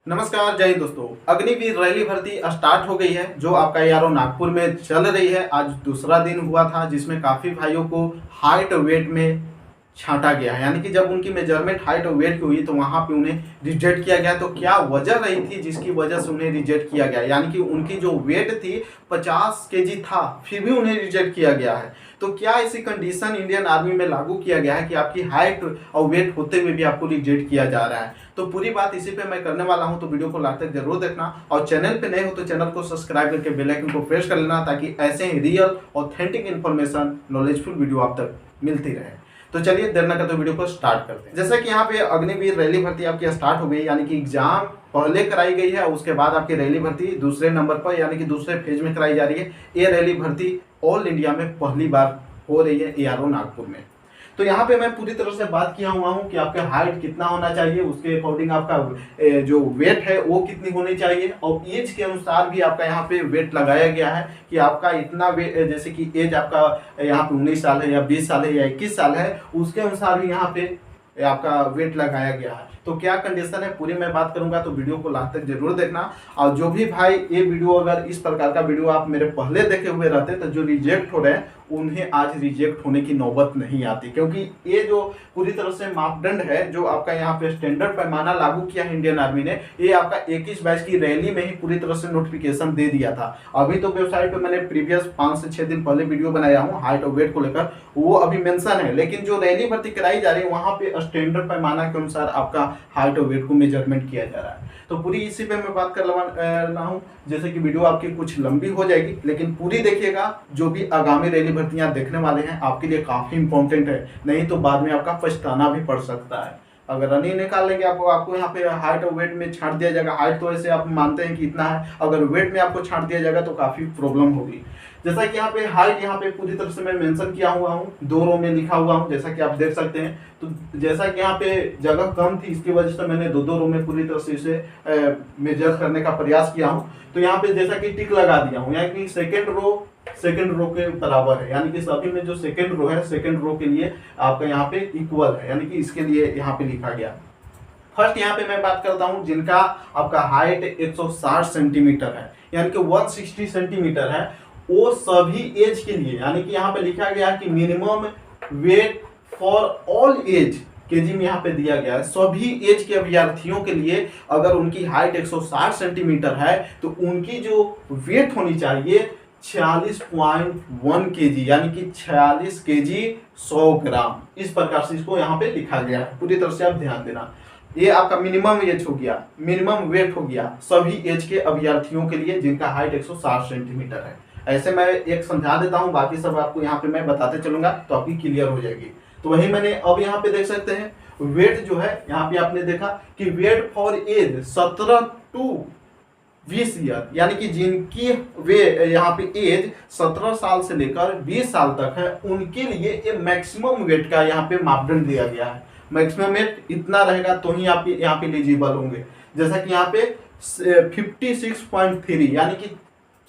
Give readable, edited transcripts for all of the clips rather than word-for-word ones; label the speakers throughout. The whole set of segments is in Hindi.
Speaker 1: नमस्कार, जय हिंद दोस्तों। अग्निवीर रैली भर्ती स्टार्ट हो गई है जो आपका यारो नागपुर में चल रही है। आज दूसरा दिन हुआ था जिसमें काफ़ी भाइयों को हाइट और वेट में छांटा गया है, यानी कि जब उनकी मेजरमेंट हाइट और वेट की हुई तो वहां पे उन्हें रिजेक्ट किया गया। तो क्या वजह रही थी जिसकी वजह से उन्हें रिजेक्ट किया गया, यानी कि उनकी जो वेट थी 50 केजी था फिर भी उन्हें रिजेक्ट किया गया है। तो क्या ऐसी कंडीशन इंडियन आर्मी में लागू किया गया है कि आपकी हाइट और वेट होते हुए भी आपको रिजेक्ट किया जा रहा है? तो पूरी बात इसी पे मैं करने वाला हूं, तो वीडियो को लास्ट तक जरूर देखना। और चैनल पे नए हो तो चैनल को सब्सक्राइब करके बेल आइकन को प्रेस कर लेना ताकि ऐसे ही real authentic information knowledgeful video आप तक मिलती रहे। तो चलिए देर न करते वीडियो को स्टार्ट करते हैं। जैसा कि यहाँ पे अग्निवीर रैली भर्ती आपकी स्टार्ट हो गई, यानी कि एग्जाम पहले कराई गई है, उसके बाद आपकी रैली भर्ती दूसरे नंबर पर यानी कि दूसरे फेज में कराई जा रही है। ये रैली भर्ती ऑल इंडिया में पहली बार हो रही है एआरओ नागपुर में। तो यहाँ पे मैं पूरी तरह से बात किया हुआ हूँ कि आपका हाइट कितना होना चाहिए, उसके अकॉर्डिंग आपका जो वेट है वो कितनी होनी चाहिए, और एज के अनुसार भी आपका यहाँ पे वेट लगाया गया है कि आपका इतना वेट, जैसे कि एज आपका यहाँ पे 19 साल है या 20 साल है या 21 साल है, उसके अनुसार भी यहाँ पे आपका वेट लगाया गया है। तो क्या कंडीशन है पूरी मैं बात करूंगा, तो वीडियो को लास्ट तक जरूर देखना। और जो भी भाई ये वीडियो, अगर इस प्रकार का वीडियो आप मेरे पहले देखे हुए रहते तो जो रिजेक्ट हो रहे हैं उन्हें आज रिजेक्ट होने की नौबत नहीं आती, क्योंकि ये जो पूरी तरह से मापदंड है जो आपका यहाँ पे स्टैंडर्ड पैमाना लागू किया है इंडियन आर्मी ने, ये आपका 21-22 की रैली में ही पूरी तरह से नोटिफिकेशन दे दिया था। अभी तो वेबसाइट पे मैंने प्रीवियस 5 से 6 दिन पहले वीडियो बनाया हूँ हाइट और वेट को लेकर, वो अभी मेंशन है। लेकिन जो रैली भर्ती कराई जा रही है वहां पे स्टैंडर्ड पैमाना के अनुसार आपका हाइट और वेट को मेजरमेंट किया जा रहा है। तो पूरी इसी पे मैं बात कर रहा हूँ। जैसे कि वीडियो आपकी कुछ लंबी हो जाएगी लेकिन पूरी देखिएगा। जो भी आगामी रैली भर्तियां देखने वाले हैं आपके लिए काफी इंपॉर्टेंट है, नहीं तो बाद में आपका पछताना भी पड़ सकता है। अगर रनिंग निकाल लेंगे आपको यहाँ पे हाइट और वेट में छांट दिया जाएगा। हाइट तो ऐसे आप मानते हैं कि इतना है, अगर वेट में आपको छांट दिया जाएगा तो काफी प्रॉब्लम होगी। जैसा कि यहाँ पे हाइट यहाँ पे पूरी तरह से मैं मेंशन किया हुआ हूँ, 2 रो में लिखा हुआ हूँ जैसा कि आप देख सकते हैं। तो जैसा कि यहाँ पे जगह कम थी इसकी वजह से मैंने 2 रो में पूरी तरह से इसे मेजर करने का प्रयास किया हूँ। तो यहाँ पे जैसा कि टिक लगा दिया हूँ, यानी कि सेकंड रो के बराबर है, यानी कि सभी में जो सेकंड रो है सेकंड रो के लिए आपका यहाँ पे इक्वल है, यानी कि इसके लिए यहाँ पे लिखा गया। फर्स्ट यहाँ पे मैं बात करता हूँ जिनका आपका हाइट 160 सेंटीमीटर है, यानी कि 160 सेंटीमीटर है, वो सभी एज के लिए, यानी कि यहाँ पे लिखा गया है कि minimum weight for all age kg में यहाँ पे दिया गया है। सभी एज के अभ्यर्थियों के लिए अगर उनकी हाइट 160 सेंटीमीटर है तो उनकी जो वेट होनी चाहिए 46.1 केजी, यानी कि 46 केजी 100 ग्राम। इस प्रकार से इसको यहाँ पे लिखा गया है, पूरी तरह से आप ध्यान देना। ये आपका मिनिमम एज हो गया, मिनिमम वेट हो गया सभी एज के अभ्यर्थियों के लिए जिनका हाइट 160 सेंटीमीटर है। ऐसे मैं एक समझा देता हूँ, बाकी सब आपको यहाँ पे मैं बताते चलूंगा तो आपकी क्लियर हो जाएगी। तो वही मैंने अब यहाँ पे देख सकते हैं वेट जो है, यहाँ पे आपने देखा कि weight for age 17 to 20 year, यानी कि जिनकी वे यहाँ पे एज 17 साल से लेकर 20 साल तक है उनके लिए ये मैक्सिमम वेट का यहाँ पे मापदंड दिया गया है। मैक्सिमम वेट इतना रहेगा तो ही आप यहाँ पे एलिजिबल होंगे। जैसा कि यहाँ पे 56.3 यानी कि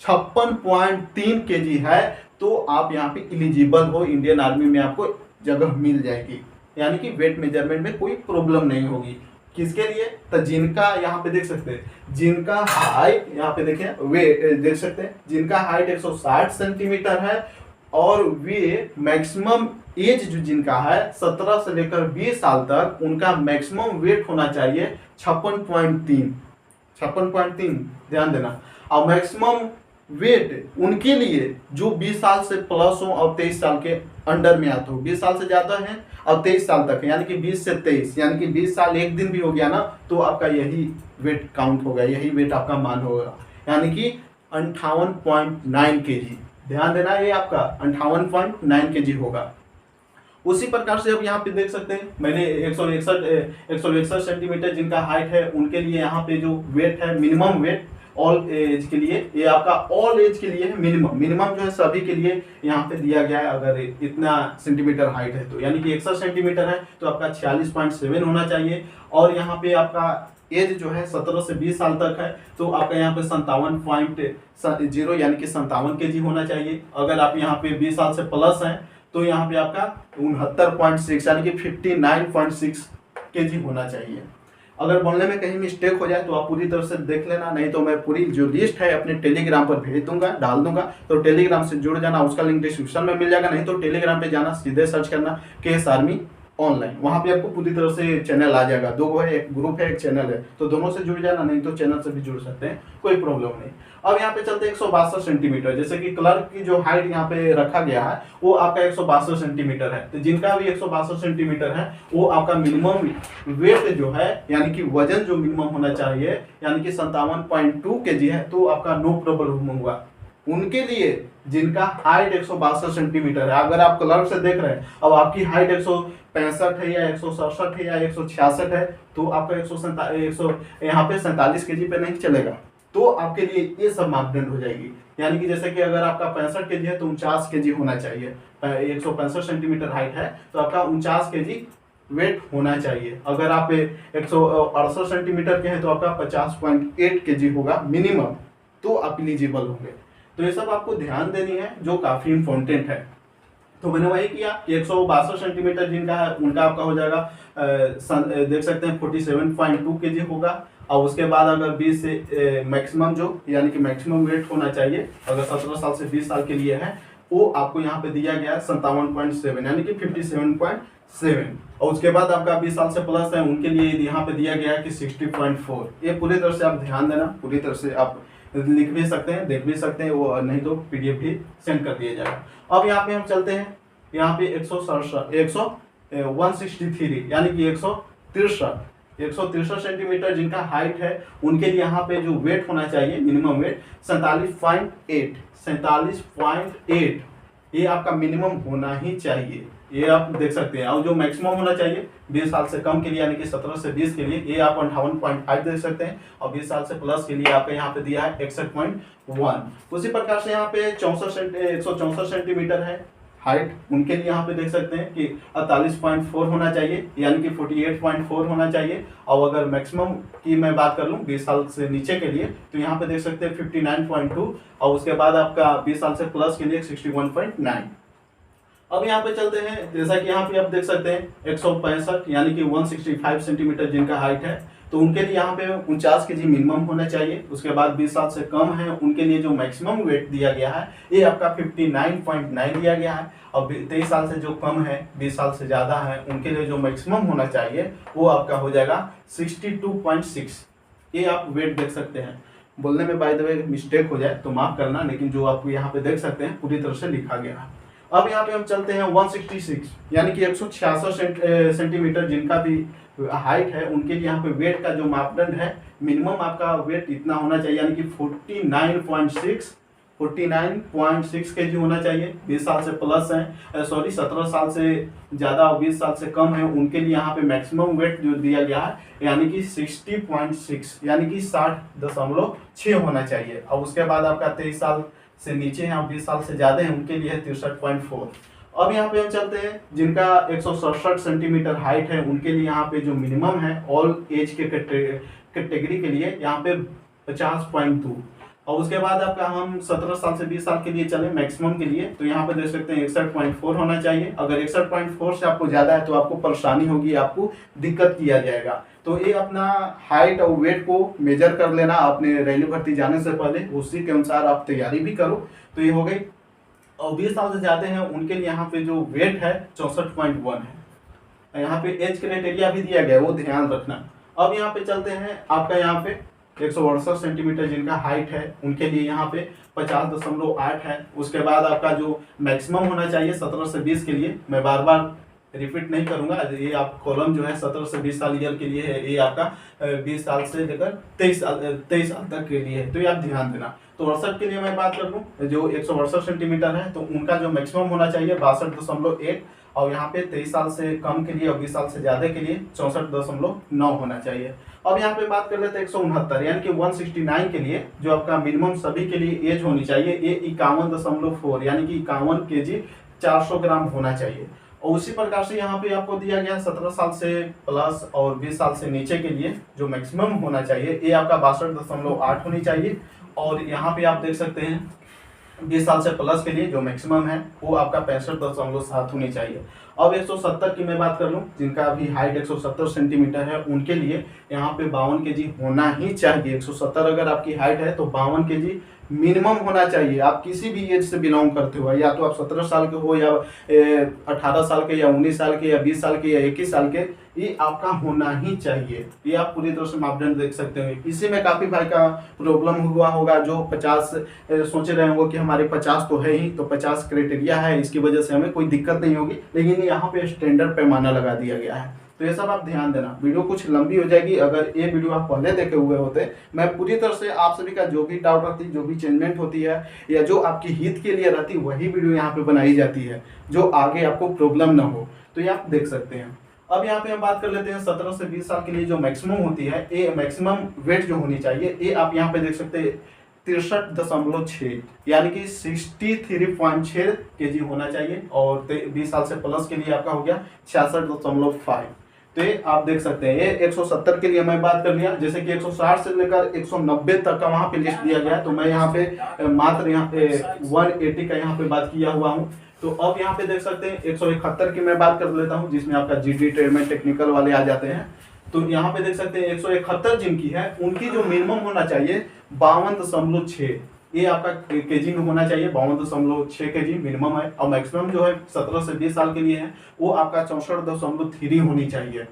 Speaker 1: 56.3 केजी है तो आप यहाँ पे एलिजिबल हो, इंडियन आर्मी में आपको जगह मिल जाएगी, यानी कि वेट मेजरमेंट में कोई प्रॉब्लम नहीं होगी। किसके लिए? तो जिनका यहाँ पे देख सकते हैं, जिनका हाइट यहाँ पे देखें वे देख सकते हैं, जिनका हाइट 160 सेंटीमीटर है और वे मैक्सिमम एज जो जिनका है 17 से लेकर 20 साल तक, उनका मैक्सिमम वेट होना चाहिए 56.3 ध्यान देना। और मैक्सिमम वेट उनके लिए जो 20 साल से प्लस हो और 23 साल के अंडर में आते हो। 20 साल से ज्यादा है और 23 साल तक है, यानी कि 20 से 23, यानी कि 20 साल एक दिन भी हो गया ना तो आपका यही वेट काउंट होगा, यही वेट आपका मान होगा, यानी कि 58.9 केजी। ध्यान देना, ये आपका 58.9 केजी होगा। उसी प्रकार से अब यहाँ पे देख सकते हैं मैंने 161 सेंटीमीटर जिनका हाइट है उनके लिए यहाँ पे जो वेट है मिनिमम वेट ऑल एज के लिए, ये आपका ऑल एज के लिए है मिनिमम जो है सभी के लिए यहाँ पे दिया गया है। अगर इतना सेंटीमीटर हाइट है तो, यानी कि 61 सेंटीमीटर है तो आपका 46.7 होना चाहिए। और यहाँ पे आपका एज जो है 17 से 20 साल तक है तो आपका यहाँ पे 57.0 यानी कि 57 केजी होना चाहिए। अगर आप यहाँ पे 20 साल से प्लस हैं तो यहाँ पे आपका 69.6 यानी कि 59.6 केजी होना चाहिए। अगर बोलने में कहीं मिस्टेक हो जाए तो आप पूरी तरह से देख लेना, नहीं तो मैं पूरी जो लिस्ट है अपने टेलीग्राम पर भेज दूंगा, डाल दूंगा। तो टेलीग्राम से जुड़ जाना, उसका लिंक डिस्क्रिप्शन में मिल जाएगा, नहीं तो टेलीग्राम पे जाना, सीधे सर्च करना केएस आर्मी ऑनलाइन, वहां पे आपको पूरी तरह से चैनल आ जाएगा। दो है, एक ग्रुप है, एक चैनल है, तो दोनों से जुड़ जाना, नहीं तो चैनल से भी जुड़ सकते हैं, कोई प्रॉब्लम नहीं। अब यहाँ पे चलते हैं 162 सेंटीमीटर, जैसे कि क्लर्क की जो हाइट यहाँ पे रखा गया है वो आपका 162 सेंटीमीटर है। तो जिनका भी 162 सेंटीमीटर है वो आपका मिनिमम वेट जो है, यानी कि वजन जो मिनिमम होना चाहिए, यानी कि 57.2 kg है, तो आपका नो प्रॉब्लम होगा उनके लिए जिनका हाइट 162 सेंटीमीटर है। अगर आप क्लर्क से देख रहे हैं, अब आपकी हाइट 165 है या 167 है या 166 है, तो आपका 100 यहाँ पे 47 kg पे नहीं चलेगा, तो आपके लिए ये सब मापदंड हो जाएगी। यानी कि जैसे कि अगर आपका 65 kg है तो 49 kg होना चाहिए, 165 सेंटीमीटर हाइट है तो आपका 49 kg वेट होना चाहिए। अगर आप 168 सेंटीमीटर के हैं तो आपका 50.8 kg होगा मिनिमम, तो आप एलिजिबल होंगे। तो ये सब आपको ध्यान देनी है, जो काफी इंपॉर्टेंट है। तो मैंने वही किया कि 162 सेंटीमीटर जिनका है उनका आपका हो जाएगा, देख सकते हैं 47.2 kg होगा। और उसके बाद अगर 20 से मैक्सिमम जो, यानी कि मैक्सिमम वेट होना चाहिए अगर 17 साल से 20 साल के लिए है, वो आपको यहाँ पे दिया गया है 57.7, यानी कि 57.7। और उसके बाद आपका 20 साल से प्लस है उनके लिए यहाँ पे दिया गया है कि 60.4। ये पूरी तरह से आप ध्यान देना, पूरी तरह से आप लिख भी सकते हैं, देख भी सकते हैं, वो नहीं तो पीडीएफ भी सेंड कर दिया जाएगा। अब यहाँ पे हम चलते हैं, यहाँ पे 163 यानी कि 163 सेंटीमीटर जिनका हाइट है उनके लिए यहाँ पे जो वेट होना चाहिए मिनिमम वेट 47.8, ये आपका मिनिमम होना ही चाहिए, ये आप देख सकते हैं। और जो मैक्सिमम होना चाहिए 20 साल से कम के लिए, यानी कि 17 से 20 के लिए, ये आप 58.5 देख सकते हैं। और 20 साल से प्लस के लिए आपका यहाँ पे दिया है 61.1। उसी प्रकार से यहाँ पे 164 सेंटीमीटर है हाइट, उनके लिए यहाँ पे देख सकते हैं कि 48.4 होना चाहिए, यानी कि 48.4 होना चाहिए। और अगर मैक्सिमम की मैं बात कर लूँ 20 साल से नीचे के लिए, तो यहाँ पे देख सकते हैं 59.2। और उसके बाद आपका 20 साल से प्लस के लिए 61.9। अब यहाँ पे चलते हैं, जैसा कि यहाँ पे आप देख सकते हैं 165 यानी कि 165 सेंटीमीटर जिनका हाइट है, तो उनके लिए यहाँ पे 49 kg मिनिमम होना चाहिए। उसके बाद 20 साल से कम है उनके लिए जो मैक्सिमम वेट दिया गया है ये आपका 59.9 दिया गया है। और 23 साल से जो कम है, 20 साल से ज़्यादा है, उनके लिए जो मैक्सिमम होना चाहिए वो आपका हो जाएगा 62.6। ये आप वेट देख सकते हैं। बोलने में बाय द वे मिस्टेक हो जाए तो माफ करना, लेकिन जो आप यहाँ पे देख सकते हैं पूरी तरह से लिखा गया है। अब यहाँ पे हम चलते हैं 166 यानी कि 166 सेंटीमीटर जिनका भी हाइट है, उनके लिए यहाँ पे वेट का जो मापदंड है मिनिमम आपका वेट इतना होना चाहिए, यानी कि 49.6 kg होना चाहिए। 20 साल से प्लस है, 17 साल से ज़्यादा और 20 साल से कम है, उनके लिए यहाँ पे मैक्सिमम वेट जो दिया गया है यानी कि 60.6 यानी कि 60.6 होना चाहिए। और उसके बाद आपका 23 साल से नीचे हैं और 20 साल से ज़्यादा हैं उनके लिए है 63.4। अब यहाँ पे हम चलते हैं जिनका 167 सेंटीमीटर हाइट है, उनके लिए यहाँ पे जो मिनिमम है ऑल एज के कैटेगरी के लिए यहाँ पे 50.2। और उसके बाद आपका हम 17 साल से 20 साल के लिए चले मैक्सिमम के लिए, तो यहाँ पे देख सकते हैं 61.4 होना चाहिए। अगर 61.4 से आपको ज़्यादा है तो आपको परेशानी होगी, आपको दिक्कत किया जाएगा। तो ये अपना हाइट और वेट को मेजर कर लेना अपने रेलवे भर्ती जाने से पहले, उसी के अनुसार आप तैयारी भी करो। तो ये हो गई। और 20 साल से ज़्यादा हैं उनके लिए यहाँ पे जो वेट है 64.1 है। यहाँ पे एज क्राइटेरिया भी दिया गया है, वो ध्यान रखना। अब यहाँ पे चलते हैं, आपका यहाँ पे 168 सेंटीमीटर जिनका हाइट है उनके लिए यहाँ पे 50.8 है। उसके बाद आपका जो मैक्सिमम होना चाहिए 17 से 20 के लिए, मैं बार बार रिपीट नहीं करूंगा, ये आप कॉलम जो है 17 से 20 साल ईयर के लिए है, ये आपका 20 साल से लेकर 23 साल तक के लिए है, तो ये आप ध्यान देना। तो 68 के लिए मैं बात कर लूँ, जो 168 सेंटीमीटर है तो उनका जो मैक्सिमम होना चाहिए 62.1। और यहाँ पे 23 साल से कम के लिए और 20 साल से ज़्यादा के लिए 64.9 होना चाहिए। अब यहाँ पे बात कर लेते हैं 169 यानी कि 169 के लिए जो आपका मिनिमम सभी के लिए एज होनी चाहिए, ये 51.4 यानी कि 51 kg 400 ग्राम होना चाहिए। और उसी प्रकार से यहाँ पे आपको दिया गया 17 साल से प्लस और 20 साल से नीचे के लिए जो मैक्सिमम होना चाहिए ये आपका 62.8 होनी चाहिए। और यहाँ पे आप देख सकते हैं 20 साल से प्लस के लिए जो मैक्सिमम है वो आपका 65.7 होनी चाहिए। अब 170 की मैं बात कर लूँ, जिनका अभी हाइट 170 सेंटीमीटर है, उनके लिए यहाँ पे 52 केजी होना ही चाहिए। 170 अगर आपकी हाइट है तो 52 केजी मिनिमम होना चाहिए। आप किसी भी एज से बिलोंग करते हो, या तो आप 17 साल के हो, या 18 साल के, या 19 साल के, या 20 साल के, या 21 साल के, ये आपका होना ही चाहिए। ये आप पूरी तरह से मापदंड देख सकते हो। इसी में काफ़ी भाई का प्रॉब्लम हुआ होगा, जो 50 सोच रहे होंगे कि हमारे 50 तो है ही, तो 50 क्राइटेरिया है, इसकी वजह से हमें कोई दिक्कत नहीं होगी, लेकिन यहाँ पे स्टैंडर्ड पैमाना लगा दिया गया है। तो ये सब आप ध्यान देना। वीडियो कुछ लंबी हो जाएगी, अगर ये वीडियो आप पहले देखे हुए होते, मैं पूरी तरह से आप सभी का जो भी डाउट रहती, जो भी चेंजमेंट होती है, या जो आपकी हित के लिए रहती, वही वीडियो यहाँ पे बनाई जाती है, जो आगे आपको प्रॉब्लम ना हो। तो ये आप देख सकते हैं। अब यहाँ पे हम बात कर लेते हैं 17 से 20 साल के लिए जो मैक्सिमम होती है, ये मैक्सिमम वेट जो होनी चाहिए, ये आप यहाँ पे देख सकते हैं 63.6, यानी कि 63.6 केजी होना चाहिए। और 20 साल से प्लस के लिए आपका हो गया 66.5। तो ये आप देख सकते हैं। ये 170 के लिए मैं बात कर लिया, जैसे कि 160 से लेकर 190 तक का वहाँ पे लिस्ट दिया गया है, तो मैं यहाँ पे मात्र यहाँ पे 180 का यहाँ पे बात किया हुआ हूँ। तो अब यहाँ पे देख सकते हैं 171 की मैं बात कर लेता हूँ, जिसमें आपका जीडी ट्रेडमेंट टेक्निकल वाले आ जाते हैं। तो यहाँ पे देख सकते हैं 171 जिनकी है, उनकी जो मिनिमम होना चाहिए 52.6, ये आपका केजी में होना चाहिए। 52.6 केजी मिनिमम है। और मैक्सिमम जो है 17 से 20 साल के लिए है, वो आपका 64.3 होनी चाहिए।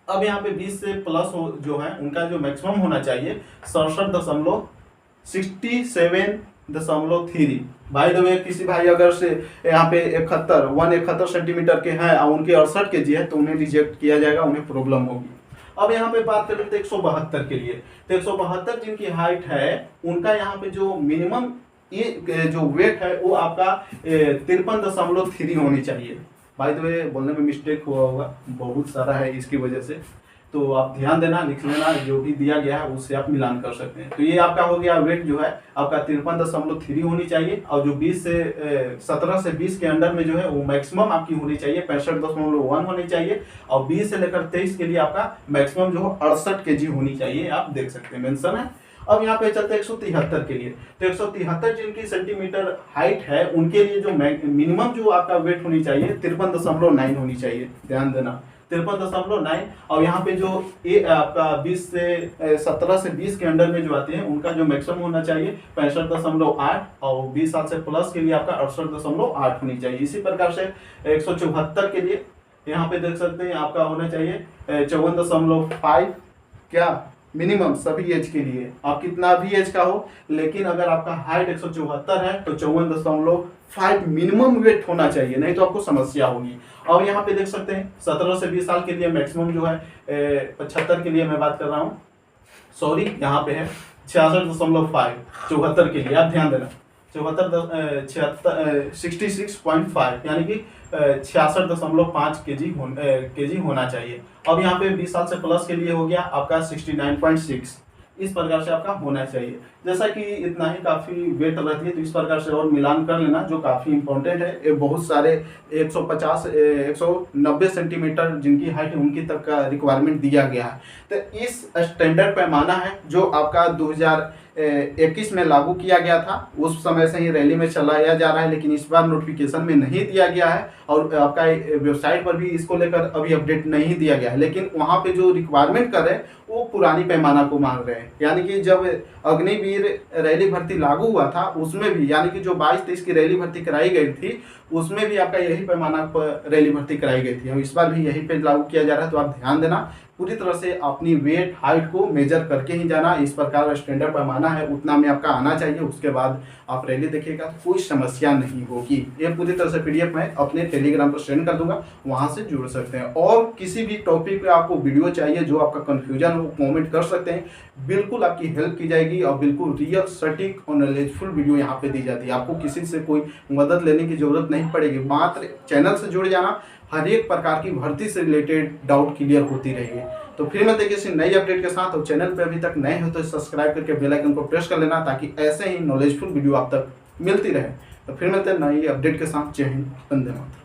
Speaker 1: अब यहाँ पे 20 से प्लस जो है, उनका जो मैक्सिमम होना चाहिए 67.3। भाई द वे, किसी भाई अगर से यहाँ पे 171 सेंटीमीटर के हैं और उनके 68 केजी है, तो उन्हें रिजेक्ट किया जाएगा, उन्हें प्रॉब्लम होगी। अब यहाँ पे बात करें तो 172 के लिए, तो 172 जिनकी हाइट है, उनका यहाँ पे जो मिनिमम ये जो वेट है, वो आपका 53.3 होनी चाहिए। भाई तो ये बोलने में मिस्टेक हुआ होगा, बहुत सारा है, इसकी वजह से। तो आप ध्यान देना, लिख लेना, जो भी दिया गया है उससे आप मिलान कर सकते हैं। तो ये आपका हो गया वेट जो है आपका 53.3 होनी चाहिए। और जो 17 से 20 के अंडर में जो है, वो मैक्सिमम आपकी होनी चाहिए 65.1 होनी चाहिए। और 20 से लेकर 23 के लिए आपका मैक्सिमम जो 68 केजी होनी चाहिए, आप देख सकते हैं, मेंशन है। अब यहाँ पे चलते हैं 173 के लिए। तो 173 जिनकी सेंटीमीटर हाइट है, उनके लिए जो मिनिमम जो आपका वेट होनी चाहिए 53.9 होनी चाहिए। ध्यान देना, 53.9। और यहाँ पे जो ये आपका 17 से 20 के अंडर में जो आते हैं, उनका जो मैक्सिमम होना चाहिए 65.8। और 20 साल से प्लस के लिए आपका 68.8 होनी चाहिए। इसी प्रकार से 174 के लिए यहाँ पे देख सकते हैं, आपका होना चाहिए 54.5 क्या मिनिमम सभी एज के लिए। आप कितना भी एज का हो, लेकिन अगर आपका हाइट 174 है तो 54.5 मिनिमम वेट होना चाहिए, नहीं तो आपको समस्या होगी। और यहाँ पे देख सकते हैं 17 से 20 साल के लिए मैक्सिमम जो है 75 के लिए मैं बात कर रहा हूँ, सॉरी, यहाँ पे है 66.5 74 के लिए। आप ध्यान देना, 66.5 यानी कि 66.5 केजी होना चाहिए। अब यहाँ पे 20 साल से प्लस के लिए हो गया आपका 69.6। इस प्रकार से आपका होना चाहिए। जैसा कि इतना ही काफ़ी वेट रहती है, तो इस प्रकार से और मिलान कर लेना, जो काफ़ी इंपॉर्टेंट है। ये बहुत सारे 150 190 सेंटीमीटर जिनकी हाइट है, उनकी तक का रिक्वायरमेंट दिया गया है। तो इस स्टैंडर्ड पैमाना है जो आपका 2021 में लागू किया गया था, उस समय से ही रैली में चलाया जा रहा है, लेकिन इस बार नोटिफिकेशन में नहीं दिया गया है। और आपका वेबसाइट पर भी इसको लेकर अभी अपडेट नहीं दिया गया है, लेकिन वहाँ पे जो रिक्वायरमेंट कर रहे हैं वो पुरानी पैमाना को मांग रहे हैं। यानी कि जब अग्निवीर रैली भर्ती लागू हुआ था, उसमें भी, यानी कि जो 22-23 की रैली भर्ती कराई गई थी, उसमें भी आपका यही पैमाना पर रैली भर्ती कराई गई थी, और इस बार भी यही पे लागू किया जा रहा है। तो आप ध्यान देना, पूरी तरह से अपनी वेट हाइट को मेजर करके ही जाना। इस प्रकार स्टैंडर्ड पैमाना है, उतना में आपका आना चाहिए। उसके बाद आप रैली देखिएगा, कोई समस्या नहीं होगी। ये पूरी तरह से PDF मैं अपने टेलीग्राम पर सेंड कर दूंगा, वहां से जुड़ सकते हैं। और किसी भी टॉपिक पे आपको वीडियो चाहिए, जो आपका कंफ्यूजन हो, कमेंट कर सकते हैं, बिल्कुल आपकी हेल्प की जाएगी। और बिल्कुल रियल, सटीक और नॉलेजफुल वीडियो यहाँ पे दी जाती है। आपको किसी से कोई मदद लेने की जरूरत नहीं पड़ेगी, मात्र चैनल से जुड़ जाना, हर एक प्रकार की भर्ती से रिलेटेड डाउट क्लियर होती रहेगी। तो फिर मैं देखिए किसी नई अपडेट के साथ। और चैनल पे अभी तक नए हो तो सब्सक्राइब करके बेल आइकन को प्रेस कर लेना, ताकि ऐसे ही नॉलेजफुल वीडियो आप तक मिलती रहे। तो फिर मिलते हैं नई अपडेट के साथ। जय हिंद, वंदे मातरम।